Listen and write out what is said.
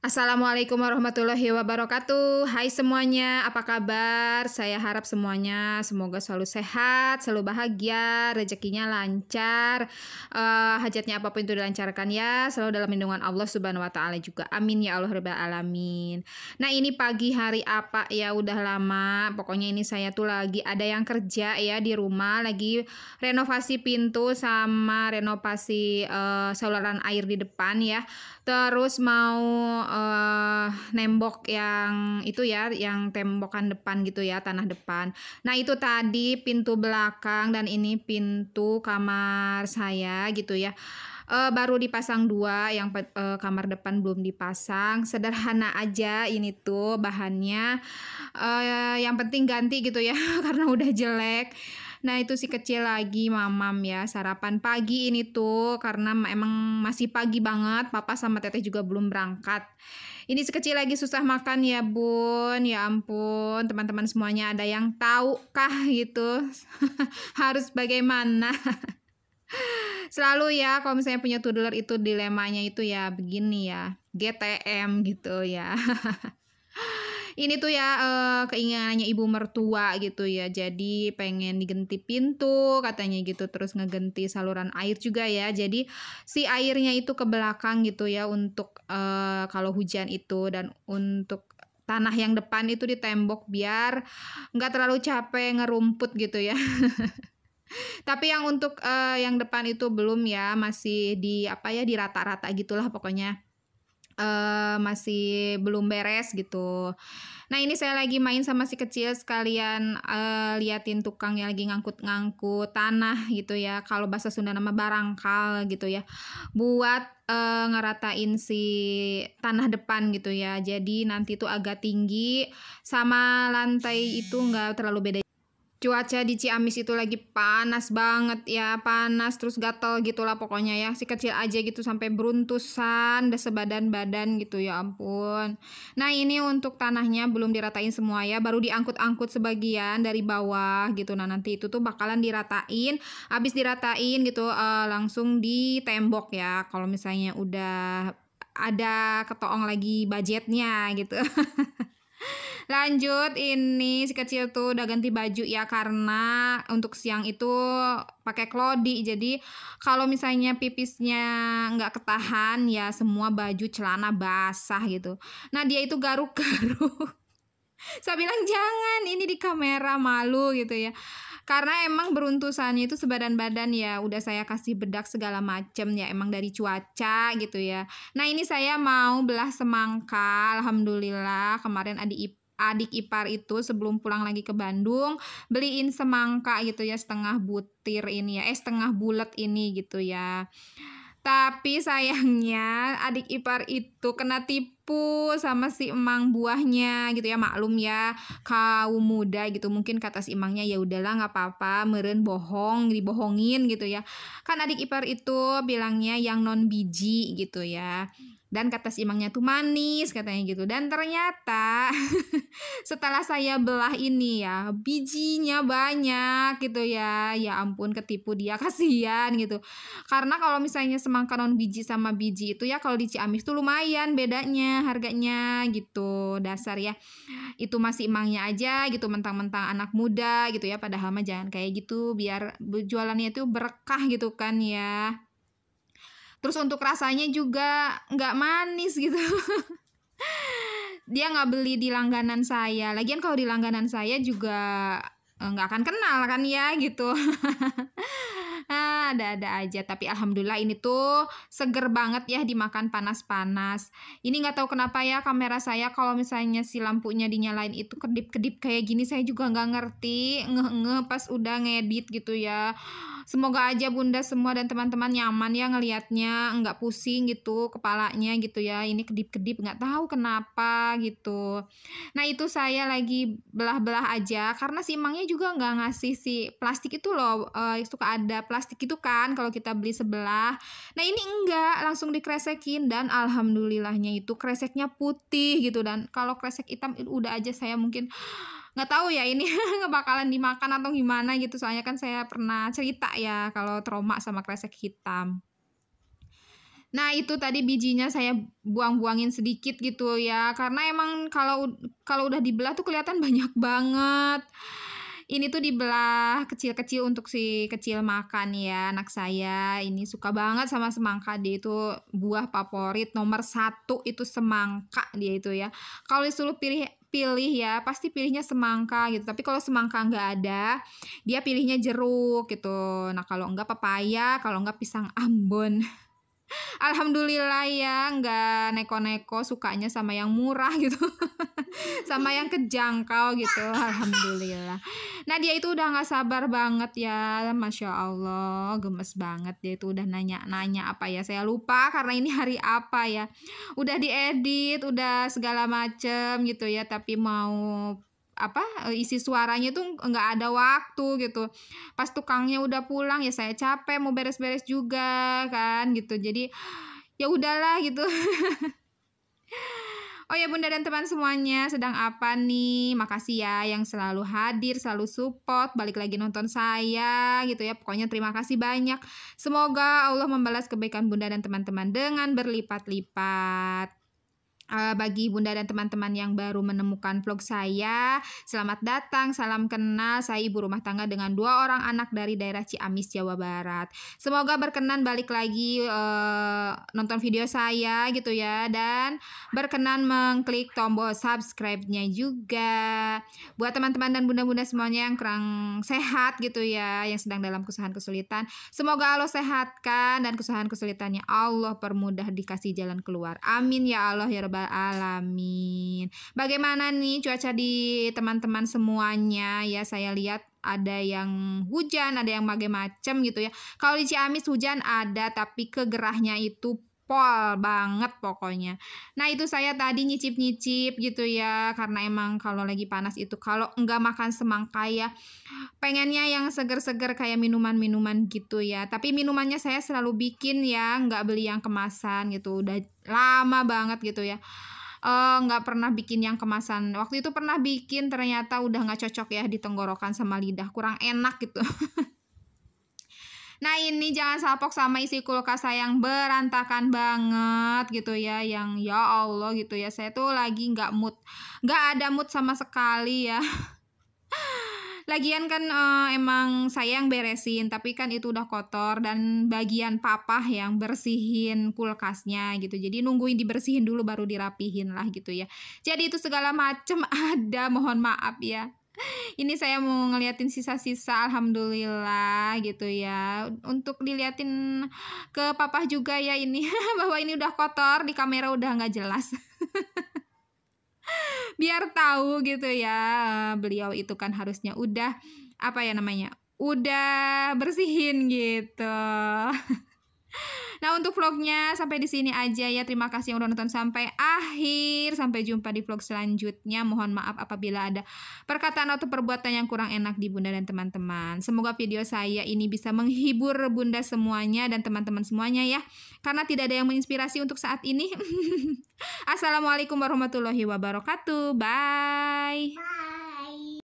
Assalamualaikum warahmatullahi wabarakatuh. Hai semuanya, apa kabar? Saya harap semuanya semoga selalu sehat, selalu bahagia, rezekinya lancar, hajatnya apapun itu dilancarkan ya, selalu dalam lindungan Allah Subhanahu wa taala juga. Amin ya Allah rabbal alamin. Nah, ini pagi hari apa ya udah lama. Pokoknya ini saya tuh lagi ada yang kerja ya di rumah, lagi renovasi pintu sama renovasi saluran air di depan ya. Terus mau, nembok yang itu ya, yang tembokan depan gitu ya, tanah depan. Nah itu tadi pintu belakang dan ini pintu kamar saya gitu ya, baru dipasang 2, yang kamar depan belum dipasang. Sederhana aja ini tuh bahannya, yang penting ganti gitu ya, karena udah jelek. Nah itu si kecil lagi mamam ya, sarapan pagi ini tuh karena emang masih pagi banget, papa sama teteh juga belum berangkat. Ini si kecil lagi susah makan ya bun, ya ampun teman-teman semuanya ada yang tahu kah gitu harus bagaimana. Selalu ya kalau misalnya punya toddler itu dilemanya itu ya begini ya, GTM gitu ya. Ini tuh ya, keinginannya ibu mertua gitu ya, jadi pengen diganti pintu katanya gitu, terus ngegenti saluran air juga ya. Jadi si airnya itu ke belakang gitu ya untuk, kalau hujan itu, dan untuk tanah yang depan itu ditembok biar nggak terlalu capek ngerumput gitu ya. Tapi yang untuk, yang depan itu belum ya, masih di apa ya, di rata-rata gitulah pokoknya, masih belum beres gitu. Nah ini saya lagi main sama si kecil sekalian, liatin tukang yang lagi ngangkut-ngangkut tanah gitu ya, kalau bahasa Sunda nama barangkal gitu ya, buat, ngeratain si tanah depan gitu ya. Jadi nanti tuh agak tinggi, sama lantai itu nggak terlalu beda. Cuaca di Ciamis itu lagi panas banget ya, panas terus gatel gitulah pokoknya ya. Si kecil aja gitu sampai beruntusan, udah sebadan-badan gitu ya ampun. Nah ini untuk tanahnya belum diratain semua ya, baru diangkut-angkut sebagian dari bawah gitu. Nah nanti itu tuh bakalan diratain, habis diratain gitu langsung ditembok ya. Kalau misalnya udah ada ketoong lagi budgetnya gitu. Lanjut, ini si kecil tuh udah ganti baju ya karena untuk siang itu pakai klodi. Jadi kalau misalnya pipisnya nggak ketahan ya semua baju celana basah gitu. Nah dia itu garuk-garuk. Saya bilang jangan, ini di kamera malu gitu ya. Karena emang beruntusannya itu sebadan badan ya. Udah saya kasih bedak segala macem ya. Emang dari cuaca gitu ya. Nah ini saya mau belah semangka. Alhamdulillah kemarin adik ipar itu sebelum pulang lagi ke Bandung beliin semangka gitu ya, setengah butir ini ya, setengah bulat ini gitu ya. Tapi sayangnya adik ipar itu kena tipu sama si emang buahnya gitu ya, maklum ya kaum muda gitu, mungkin kata si emangnya ya udahlah nggak apa-apa meureun bohong dibohongin gitu ya. Kan adik ipar itu bilangnya yang non biji gitu ya. Dan kata si emangnya tuh manis katanya gitu, dan ternyata setelah saya belah ini ya, bijinya banyak gitu ya. Ya ampun ketipu dia, kasihan gitu. Karena kalau misalnya semangka non biji sama biji itu ya kalau di Ciamis tuh lumayan bedanya harganya gitu. Dasar ya. Itu masih emangnya aja gitu mentang-mentang anak muda gitu ya, padahal mah jangan kayak gitu biar jualannya itu berkah gitu kan ya. Terus untuk rasanya juga nggak manis gitu. Dia nggak beli di langganan saya. Lagian kalau di langganan saya juga nggak akan kenal kan ya gitu. Ada-ada aja. Tapi alhamdulillah ini tuh seger banget ya dimakan panas-panas. Ini nggak tahu kenapa ya kamera saya kalau misalnya si lampunya dinyalain itu kedip-kedip kayak gini, saya juga nggak ngerti. Ngeh-ngeh pas udah ngedit gitu ya. Semoga aja bunda semua dan teman-teman nyaman ya ngelihatnya, nggak pusing gitu kepalanya gitu ya. Ini kedip-kedip nggak tahu kenapa gitu. Nah itu saya lagi belah-belah aja karena si emangnya juga nggak ngasih si plastik itu loh, suka ada plastik itu kan kalau kita beli sebelah. Nah ini enggak, langsung dikresekin dan alhamdulillahnya itu kreseknya putih gitu, dan kalau kresek hitam udah aja saya mungkin nggak tahu ya ini nggak bakalan dimakan atau gimana gitu, soalnya kan saya pernah cerita ya kalau trauma sama kresek hitam. Nah, itu tadi bijinya saya buang-buangin sedikit gitu ya, karena emang kalau udah dibelah tuh kelihatan banyak banget. Ini tuh dibelah kecil-kecil untuk si kecil makan ya, anak saya ini suka banget sama semangka, dia itu buah favorit nomor satu itu semangka dia itu ya. Kalau disuruh pilih pilih ya, pasti pilihnya semangka gitu, tapi kalau semangka nggak ada, dia pilihnya jeruk gitu. Nah, kalau enggak pepaya, kalau enggak pisang Ambon. Alhamdulillah ya, nggak neko-neko, sukanya sama yang murah gitu, sama yang kejangkau gitu, alhamdulillah. Nah, dia itu udah nggak sabar banget ya, Masya Allah, gemes banget. Dia itu udah nanya-nanya apa ya, saya lupa karena ini hari apa ya. Udah diedit, udah segala macem gitu ya, tapi mau isi suaranya tuh nggak ada waktu gitu. Pas tukangnya udah pulang ya saya capek mau beres-beres juga kan gitu. Jadi ya udahlah gitu. Oh ya Bunda dan teman semuanya, sedang apa nih? Makasih ya yang selalu hadir, selalu support, balik lagi nonton saya gitu ya. Pokoknya terima kasih banyak. Semoga Allah membalas kebaikan Bunda dan teman-teman dengan berlipat-lipat. Bagi Bunda dan teman-teman yang baru menemukan vlog saya, selamat datang, salam kenal. Saya ibu rumah tangga dengan 2 orang anak dari daerah Ciamis, Jawa Barat. Semoga berkenan balik lagi nonton video saya gitu ya, dan berkenan mengklik tombol subscribe-nya juga. Buat teman-teman dan bunda-bunda semuanya yang kurang sehat gitu ya, yang sedang dalam kesusahan kesulitan, semoga Allah sehatkan dan kesusahan kesulitannya Allah permudah, dikasih jalan keluar. Amin ya Allah ya Rabbal alamin. Bagaimana nih cuaca di teman-teman semuanya ya? Saya lihat ada yang hujan, ada yang macam gitu ya. Kalau di Ciamis hujan ada, tapi kegerahnya itu pol banget pokoknya. Nah, itu saya tadi nyicip-nyicip gitu ya, karena emang kalau lagi panas itu kalau enggak makan semangka ya pengennya yang seger-seger kayak minuman-minuman gitu ya. Tapi minumannya saya selalu bikin ya, nggak beli yang kemasan gitu. Udah lama banget gitu ya. Nggak pernah bikin yang kemasan. Waktu itu pernah bikin, ternyata udah nggak cocok ya di tenggorokan sama lidah, kurang enak gitu. Nah, ini jangan salpok sama isi kulkas saya yang berantakan banget gitu ya, yang ya Allah gitu ya. Saya tuh lagi nggak ada mood sama sekali ya. Lagian kan emang saya yang beresin, tapi kan itu udah kotor dan bagian papa yang bersihin kulkasnya gitu. Jadi nungguin dibersihin dulu baru dirapihin lah gitu ya. Jadi itu segala macem ada, mohon maaf ya. Ini saya mau ngeliatin sisa-sisa, alhamdulillah gitu ya. Untuk diliatin ke papa juga ya ini, bahwa ini udah kotor, di kamera udah nggak jelas. Biar tahu gitu ya, beliau itu kan harusnya udah udah bersihin gitu. Nah, untuk vlognya sampai di sini aja ya. Terima kasih yang udah nonton sampai akhir. Sampai jumpa di vlog selanjutnya. Mohon maaf apabila ada perkataan atau perbuatan yang kurang enak di Bunda dan teman-teman. Semoga video saya ini bisa menghibur Bunda semuanya dan teman-teman semuanya ya. Karena tidak ada yang menginspirasi untuk saat ini. Assalamualaikum warahmatullahi wabarakatuh. Bye.